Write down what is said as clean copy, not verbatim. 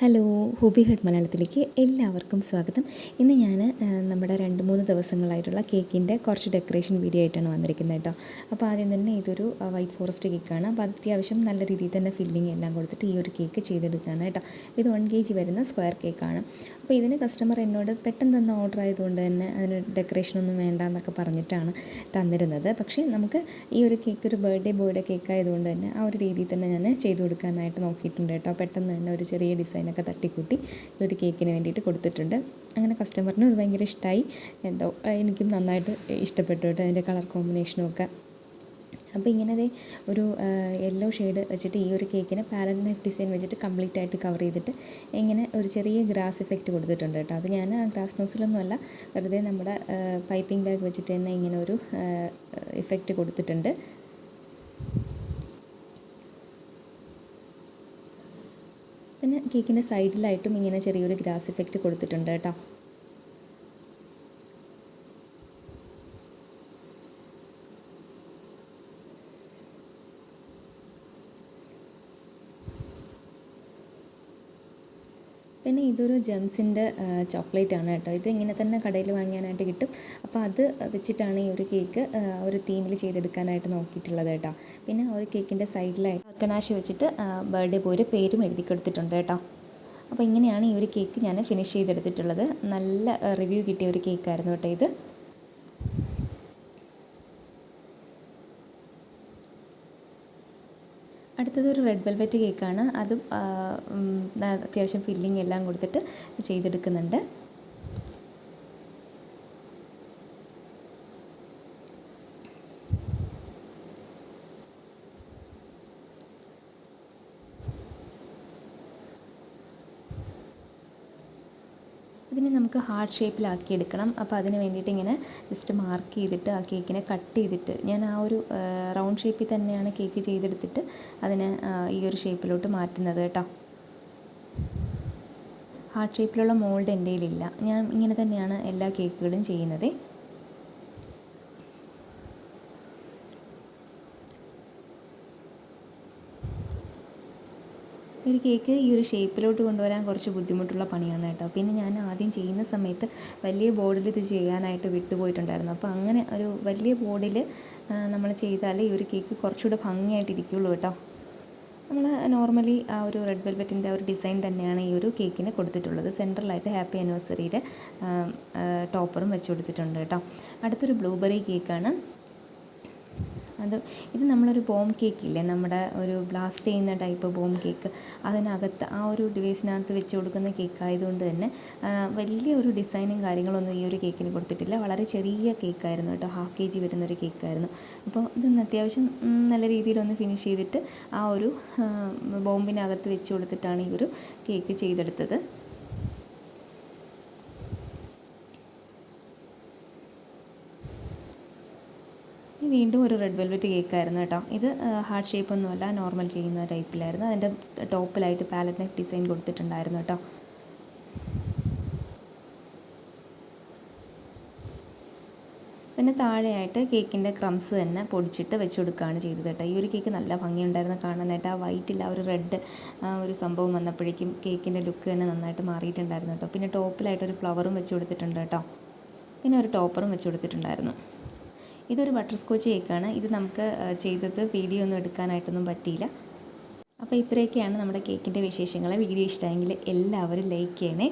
Hello, hobby head മലയാളത്തിലേക്ക് എല്ലാവർക്കും സ്വാഗതം. ഇന്ന് ഞാൻ നമ്മുടെ 2-3 ദിവസങ്ങളായിട്ടുള്ള കേക്കിൻ്റെ കുറച്ച് ഡെക്കറേഷൻ വീഡിയോ ആയിട്ടാണ് വന്നിരിക്കുന്നത് കേട്ടോ. അപ്പോൾ ആദ്യം തന്നെ ഇതൊരു വൈറ്റ് ഫോറസ്റ്റ് കേക്കാണ്. അപ്പോൾ അത്യാവശ്യം നല്ല രീതിയിൽ തന്നെ ഫില്ലിങ് എല്ലാം കൊടുത്തിട്ട് ഈ ഒരു കേക്ക് ചെയ്തെടുക്കുകയാണ് കേട്ടോ. ഇത് 1 kg വരുന്ന സ്ക്വയർ കേക്കാണ്. അപ്പോൾ ഇതിന് കസ്റ്റമർ എന്നോട് പെട്ടെന്ന് തന്ന ഓർഡർ ആയതുകൊണ്ട് തന്നെ അതിന് ഡെക്കറേഷനൊന്നും വേണ്ട എന്നൊക്കെ പറഞ്ഞിട്ടാണ് തന്നിരുന്നത്. പക്ഷേ നമുക്ക് ഈ ഒരു കേക്ക് ഒരു ബർത്ത്ഡേ ബോയുടെ കേക്ക് ആയതുകൊണ്ട് തന്നെ ആ ഒരു രീതിയിൽ തന്നെ ഞാൻ ചെയ്തു കൊടുക്കാനായിട്ട് നോക്കിയിട്ടുണ്ട് കേട്ടോ. പെട്ടെന്ന് തന്നെ ഒരു ചെറിയ ഡിസൈനൊക്കെ തട്ടിക്കൂട്ടി ഒരു കേക്കിന് വേണ്ടിയിട്ട് കൊടുത്തിട്ടുണ്ട്. അങ്ങനെ കസ്റ്റമറിനും അത് ഭയങ്കര ഇഷ്ടമായി. എന്തോ എനിക്കും നന്നായിട്ട് ഇഷ്ടപ്പെട്ടു കേട്ടോ അതിൻ്റെ കളർ കോമ്പിനേഷനും ഒക്കെ. അപ്പോൾ ഇങ്ങനെ ഒരു യെല്ലോ ഷെയ്ഡ് വെച്ചിട്ട് ഈ ഒരു കേക്കിന് പാലറ്റ് നൈഫ് ഡിസൈൻ വെച്ചിട്ട് കംപ്ലീറ്റ് ആയിട്ട് കവർ ചെയ്തിട്ട് ഇങ്ങനെ ഒരു ചെറിയ ഗ്രാസ് ഇഫക്റ്റ് കൊടുത്തിട്ടുണ്ട് കേട്ടോ. അത് ഞാൻ ഗ്രാസ് നോസിലൊന്നുമല്ല, വെറുതെ നമ്മുടെ പൈപ്പിംഗ് ബാഗ് വെച്ചിട്ട് തന്നെ ഇങ്ങനെ ഒരു ഇഫക്റ്റ് കൊടുത്തിട്ടുണ്ട്. പിന്നെ കേക്കിൻ്റെ സൈഡിലായിട്ടും ഇങ്ങനെ ചെറിയൊരു ഗ്രാസ് ഇഫക്റ്റ് കൊടുത്തിട്ടുണ്ട് കേട്ടോ. പിന്നെ ഇതൊരു ജെംസിൻ്റെ ചോക്ലേറ്റ് ആണ് കേട്ടോ. ഇത് ഇങ്ങനെ തന്നെ കടയിൽ വാങ്ങാനായിട്ട് കിട്ടും. അപ്പോൾ അത് വെച്ചിട്ടാണ് ഈ ഒരു കേക്ക് ഒരു തീമിൽ ചെയ്തെടുക്കാനായിട്ട് നോക്കിയിട്ടുള്ളത് കേട്ടോ. പിന്നെ ഒരു കേക്കിൻ്റെ സൈഡിലായിട്ട് കനാശി വെച്ചിട്ട് ബർത്ത്ഡേ ബോയുടെ പേരും എഴുതി കൊടുത്തിട്ടുണ്ട് കേട്ടോ. അപ്പോൾ ഇങ്ങനെയാണ് ഈ ഒരു കേക്ക് ഞാൻ ഫിനിഷ് ചെയ്തെടുത്തിട്ടുള്ളത്. നല്ല റിവ്യൂ കിട്ടിയ ഒരു കേക്കായിരുന്നു കേട്ടോ ഇത്. അടുത്തതൊരു റെഡ് വെൽവെറ്റ് കേക്കാണ്. അതും അത്യാവശ്യം ഫില്ലിങ് എല്ലാം കൊടുത്തിട്ട് ചെയ്തെടുക്കുന്നുണ്ട്. ഇതിനെ നമുക്ക് ഹാർട്ട് ഷേപ്പിലാക്കി എടുക്കണം. അപ്പോൾ അതിന് വേണ്ടിയിട്ട് ഇങ്ങനെ ജസ്റ്റ് മാർക്ക് ചെയ്തിട്ട് ആ കേക്കിനെ കട്ട് ചെയ്തിട്ട് ഞാൻ ആ ഒരു റൗണ്ട് ഷേപ്പിൽ തന്നെയാണ് കേക്ക് ചെയ്തെടുത്തിട്ട് അതിനെ ഈ ഒരു ഷേപ്പിലോട്ട് മാറ്റുന്നത് കേട്ടോ. ഹാർട്ട് ഷേപ്പിലുള്ള മോൾഡ് എൻ്റെ കയ്യിലില്ല. ഞാൻ ഇങ്ങനെ തന്നെയാണ് എല്ലാ കേക്കുകളും ചെയ്യുന്നത്. ഒരു കേക്ക് ഈ ഒരു ഷേപ്പിലോട്ട് കൊണ്ടുവരാൻ കുറച്ച് ബുദ്ധിമുട്ടുള്ള പണിയാണ് കേട്ടോ. പിന്നെ ഞാൻ ആദ്യം ചെയ്യുന്ന സമയത്ത് വലിയ ബോർഡിൽ ഇത് ചെയ്യാനായിട്ട് വിട്ടുപോയിട്ടുണ്ടായിരുന്നു. അപ്പോൾ അങ്ങനെ ഒരു വലിയ ബോർഡിൽ നമ്മൾ ചെയ്താൽ ഈ ഒരു കേക്ക് കുറച്ചുകൂടെ ഭംഗിയായിട്ടിരിക്കുള്ളൂ കേട്ടോ. നമ്മൾ നോർമലി ആ ഒരു റെഡ് വെൽവെറ്റിൻ്റെ ഒരു ഡിസൈൻ തന്നെയാണ് ഈ ഒരു കേക്കിന് കൊടുത്തിട്ടുള്ളത്. സെൻട്രലായിട്ട് ഹാപ്പി ആനിവേഴ്സറിയുടെ ടോപ്പറും വെച്ച് കൊടുത്തിട്ടുണ്ട് കേട്ടോ. അടുത്തൊരു ബ്ലൂബെറി കേക്കാണ്. ഇത് നമ്മളൊരു ബോം കേക്കില്ലേ, നമ്മുടെ ഒരു ബ്ലാസ്റ്റ് ചെയ്യുന്ന ടൈപ്പ് ബോം കേക്ക്, അതിനകത്ത് ആ ഒരു ഡിവൈസിനകത്ത് വെച്ച് കൊടുക്കുന്ന കേക്ക് ആയതുകൊണ്ട് തന്നെ വലിയ ഒരു ഡിസൈനും കാര്യങ്ങളൊന്നും ഈ ഒരു കേക്കിന് കൊടുത്തിട്ടില്ല. വളരെ ചെറിയ കേക്കായിരുന്നു കേട്ടോ. 1/2 kg വരുന്നൊരു കേക്കായിരുന്നു. അപ്പോൾ ഇതൊന്ന് അത്യാവശ്യം നല്ല രീതിയിലൊന്ന് ഫിനിഷ് ചെയ്തിട്ട് ആ ഒരു ബോംബിനകത്ത് വെച്ച് കൊടുത്തിട്ടാണ് ഈ ഒരു കേക്ക് ചെയ്തെടുത്തത്. വീണ്ടും ഒരു റെഡ് വെൽവെറ്റ് കേക്കായിരുന്നു കേട്ടോ. ഇത് ഹാർട്ട് ഷേപ്പൊന്നുമല്ല, നോർമൽ ചെയ്യുന്ന ടൈപ്പിലായിരുന്നു. അതിൻ്റെ ടോപ്പിലായിട്ട് പാലറ്റ് നൈഫ് ഡിസൈൻ കൊടുത്തിട്ടുണ്ടായിരുന്നു കേട്ടോ. പിന്നെ താഴെയായിട്ട് കേക്കിൻ്റെ ക്രംസ് തന്നെ പൊടിച്ചിട്ട് വെച്ച് കൊടുക്കുകയാണ് ചെയ്തത് കേട്ടോ. ഈ ഒരു കേക്ക് നല്ല ഭംഗിയുണ്ടായിരുന്നു കാണാനായിട്ട്. ആ വൈറ്റിൽ ആ ഒരു റെഡ് ഒരു സംഭവം വന്നപ്പോഴേക്കും കേക്കിൻ്റെ ലുക്ക് തന്നെ നന്നായിട്ട് മാറിയിട്ടുണ്ടായിരുന്നു കേട്ടോ. പിന്നെ ടോപ്പിലായിട്ടൊരു ഫ്ലവറും വെച്ച് കൊടുത്തിട്ടുണ്ട് കേട്ടോ. പിന്നെ ഒരു ടോപ്പറും വെച്ച് കൊടുത്തിട്ടുണ്ടായിരുന്നു. ഇതൊരു ബട്ടർ സ്കോച്ച് കേക്കാണ്. ഇത് നമുക്ക് ചെയ്തത് വീഡിയോ ഒന്നും എടുക്കാനായിട്ടൊന്നും പറ്റിയില്ല. അപ്പോൾ ഇത്രയൊക്കെയാണ് നമ്മുടെ കേക്കിൻ്റെ വിശേഷങ്ങൾ. വീഡിയോ ഇഷ്ടമെങ്കിൽ എല്ലാവരും ലൈക്ക് ചെയ്യണേ.